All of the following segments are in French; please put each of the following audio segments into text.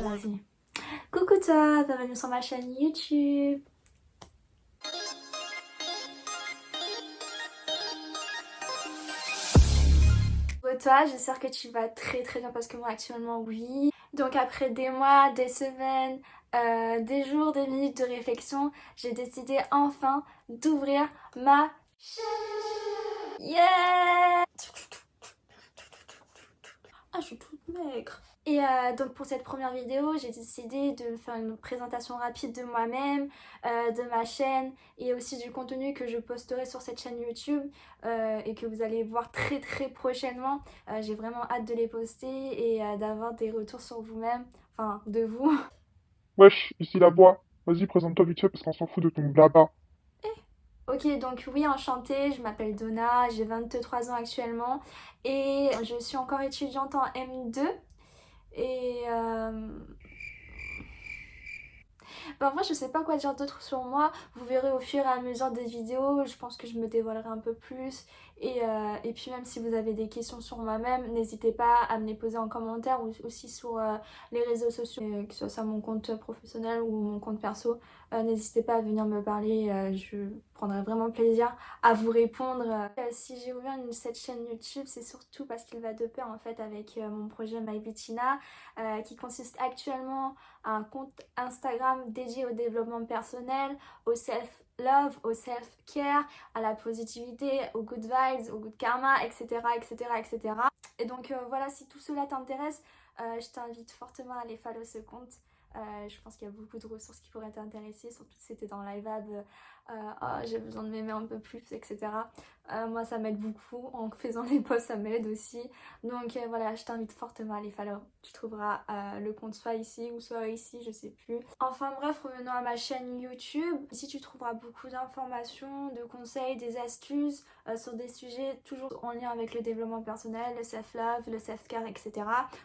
Vas-y. Coucou toi, bienvenue sur ma chaîne YouTube. Toi, j'espère que tu vas très bien parce que moi actuellement oui. Donc après des mois, des semaines, des jours, des minutes de réflexion, j'ai décidé enfin d'ouvrir ma chaîne. Yeah! Ah, je suis toute maigre. Et donc pour cette première vidéo, j'ai décidé de faire une présentation rapide de moi-même, de ma chaîne et aussi du contenu que je posterai sur cette chaîne YouTube et que vous allez voir très prochainement. J'ai vraiment hâte de les poster et d'avoir des retours sur vous-même, enfin de vous. Wesh, ici la voix. Vas-y, présente-toi vite fait parce qu'on s'en fout de ton blabla. Ok, donc oui, enchantée, je m'appelle Donna, j'ai 23 ans actuellement et je suis encore étudiante en M2 et bah, en vrai, je sais pas quoi dire d'autre sur moi. Vous verrez au fur et à mesure des vidéos. Je pense que je me dévoilerai un peu plus. Et puis même si vous avez des questions sur moi-même, n'hésitez pas à me les poser en commentaire ou aussi sur les réseaux sociaux, que ce soit mon compte professionnel ou mon compte perso. N'hésitez pas à venir me parler. Je prendrai vraiment plaisir à vous répondre. Si j'ai ouvert cette chaîne YouTube, c'est surtout parce qu'il va de pair en fait avec mon projet My Bettina, qui consiste actuellement un compte Instagram dédié au développement personnel, au self-love, au self-care, à la positivité, aux good vibes, au good karma, etc. etc. Et donc voilà, si tout cela t'intéresse, je t'invite fortement à aller follow ce compte. Je pense qu'il y a beaucoup de ressources qui pourraient t'intéresser, surtout si t'es dans l'iVab, oh, j'ai besoin de m'aimer un peu plus, etc. Moi ça m'aide beaucoup, en faisant les posts ça m'aide aussi. Donc voilà, je t'invite fortement à aller follow. Tu trouveras le compte soit ici ou soit ici, je sais plus. Enfin bref, revenons à ma chaîne YouTube. Ici tu trouveras beaucoup d'informations, de conseils, des astuces sur des sujets toujours en lien avec le développement personnel, le self-love, le self-care, etc.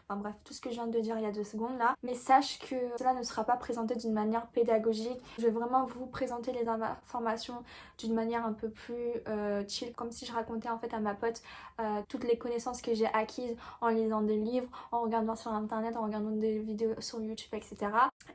Enfin bref, tout ce que je viens de dire il y a 2 secondes là. Mais sache que cela ne sera pas présenté d'une manière pédagogique. Je vais vraiment vous présenter les informations d'une manière un peu plus chill, comme si je racontais en fait à ma pote toutes les connaissances que j'ai acquises en lisant des livres, en regardant sur internet, en regardant des vidéos sur YouTube, etc.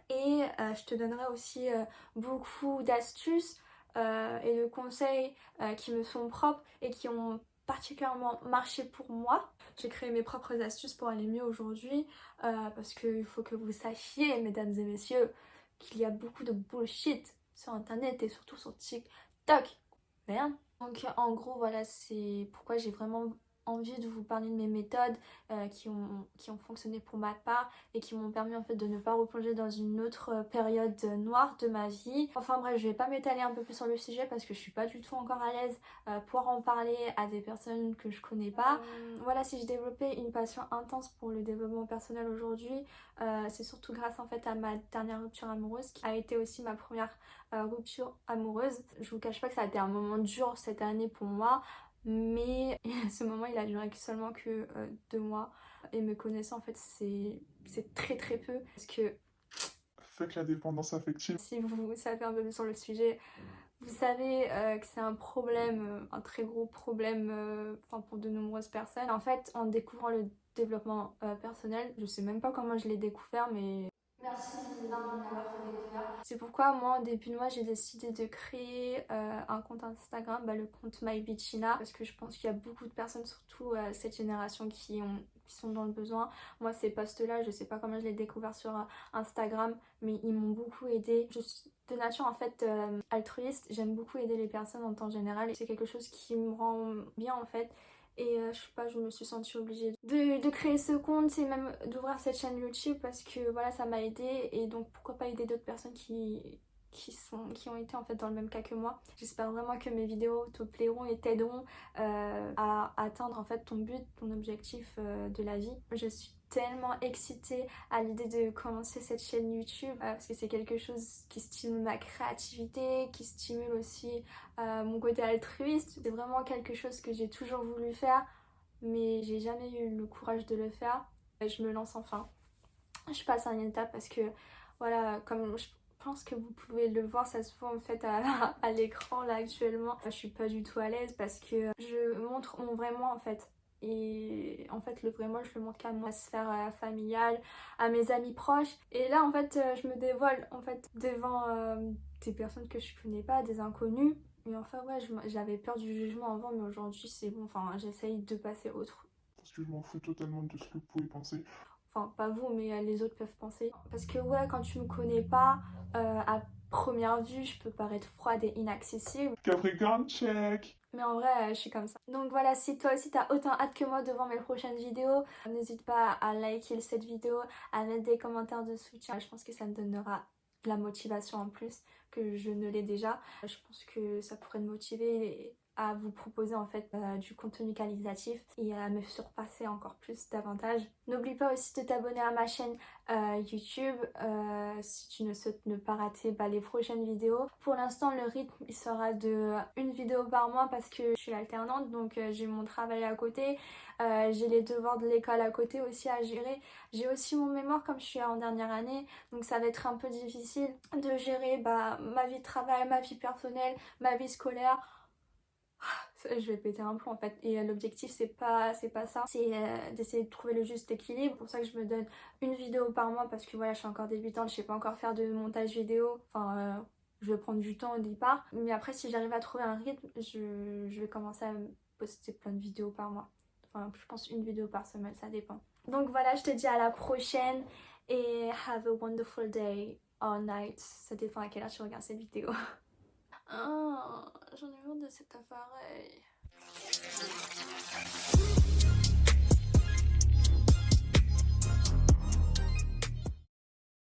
Et je te donnerai aussi beaucoup d'astuces et de conseils qui me sont propres et qui ont particulièrement marché pour moi. J'ai créé mes propres astuces pour aller mieux aujourd'hui parce qu'il faut que vous sachiez, mesdames et messieurs, qu'il y a beaucoup de bullshit sur internet et surtout sur TikTok. Merde. Donc en gros voilà, c'est pourquoi j'ai vraiment envie de vous parler de mes méthodes qui ont fonctionné pour ma part et qui m'ont permis en fait de ne pas replonger dans une autre période noire de ma vie. Enfin bref, je vais pas m'étaler un peu plus sur le sujet parce que je suis pas du tout encore à l'aise pour en parler à des personnes que je connais pas. Voilà, si j'ai développé une passion intense pour le développement personnel aujourd'hui, c'est surtout grâce en fait à ma dernière rupture amoureuse qui a été aussi ma première rupture amoureuse. Je vous cache pas que ça a été un moment dur cette année pour moi, mais ce moment il a duré seulement que 2 mois et me connaissant en fait c'est très peu parce que Fuck la dépendance affective. si vous savez un peu plus sur le sujet, vous savez que c'est un problème, un très gros problème enfin pour de nombreuses personnes. En fait, en découvrant le développement personnel, je sais même pas comment je l'ai découvert, mais merci l'univers de me l'avoir fait découvrir. C'est pourquoi moi, au début de mois, j'ai décidé de créer un compte Instagram, le compte My Bettina, parce que je pense qu'il y a beaucoup de personnes, surtout cette génération, qui sont dans le besoin. Moi, ces posts-là, je sais pas comment je l'ai découvert sur Instagram, mais ils m'ont beaucoup aidé. Je suis de nature en fait altruiste, j'aime beaucoup aider les personnes en temps général et c'est quelque chose qui me rend bien en fait. Et je sais pas, je me suis sentie obligée de créer ce compte et même d'ouvrir cette chaîne YouTube parce que voilà, ça m'a aidé et donc pourquoi pas aider d'autres personnes qui ont été en fait dans le même cas que moi. J'espère vraiment que mes vidéos te plairont et t'aideront à atteindre en fait ton but, ton objectif de la vie. Je suis tellement excitée à l'idée de commencer cette chaîne YouTube parce que c'est quelque chose qui stimule ma créativité, qui stimule aussi mon côté altruiste. C'est vraiment quelque chose que j'ai toujours voulu faire mais j'ai jamais eu le courage de le faire. Je me lance enfin. Je passe à une étape parce que voilà, comme je pense que vous pouvez le voir, ça se voit en fait à l'écran là actuellement. Je suis pas du tout à l'aise parce que je montre mon vrai moi en fait. Et en fait, le vrai moi, je le montre qu'à ma sphère familiale, à mes amis proches. Et là, en fait, je me dévoile en fait devant des personnes que je connais pas, des inconnus. Et enfin, ouais, j'avais peur du jugement avant, mais aujourd'hui, c'est bon. Enfin, j'essaye de passer autre. Parce que je m'en fous totalement de ce que vous pouvez penser. Enfin, pas vous, mais les autres peuvent penser. Parce que ouais, quand tu me connais pas, à première vue, je peux paraître froide et inaccessible. Capricorn, check. Mais en vrai, je suis comme ça. Donc voilà, si toi aussi t'as autant hâte que moi devant mes prochaines vidéos, n'hésite pas à liker cette vidéo, à mettre des commentaires de soutien. Je pense que ça me donnera de la motivation en plus que je ne l'ai déjà. Je pense que ça pourrait me motiver à vous proposer en fait du contenu qualitatif et à me surpasser encore plus davantage. N'oublie pas aussi de t'abonner à ma chaîne YouTube si tu ne souhaites ne pas rater les prochaines vidéos. Pour l'instant le rythme il sera de une vidéo par mois parce que je suis alternante, donc j'ai mon travail à côté, j'ai les devoirs de l'école à côté aussi à gérer, j'ai aussi mon mémoire comme je suis en dernière année, donc ça va être un peu difficile de gérer ma vie de travail, ma vie personnelle, ma vie scolaire. Je vais péter un plomb en fait, et l'objectif c'est pas ça, c'est d'essayer de trouver le juste équilibre. C'est pour ça que je me donne une vidéo par mois parce que voilà, je suis encore débutante, je sais pas encore faire de montage vidéo, enfin je vais prendre du temps au départ, mais après si j'arrive à trouver un rythme, je vais commencer à poster plein de vidéos par mois, enfin je pense une vidéo par semaine, ça dépend. Donc voilà, je te dis à la prochaine et have a wonderful day or night, ça dépend à quelle heure tu regardes cette vidéo. Ah, j'en ai marre de cet appareil.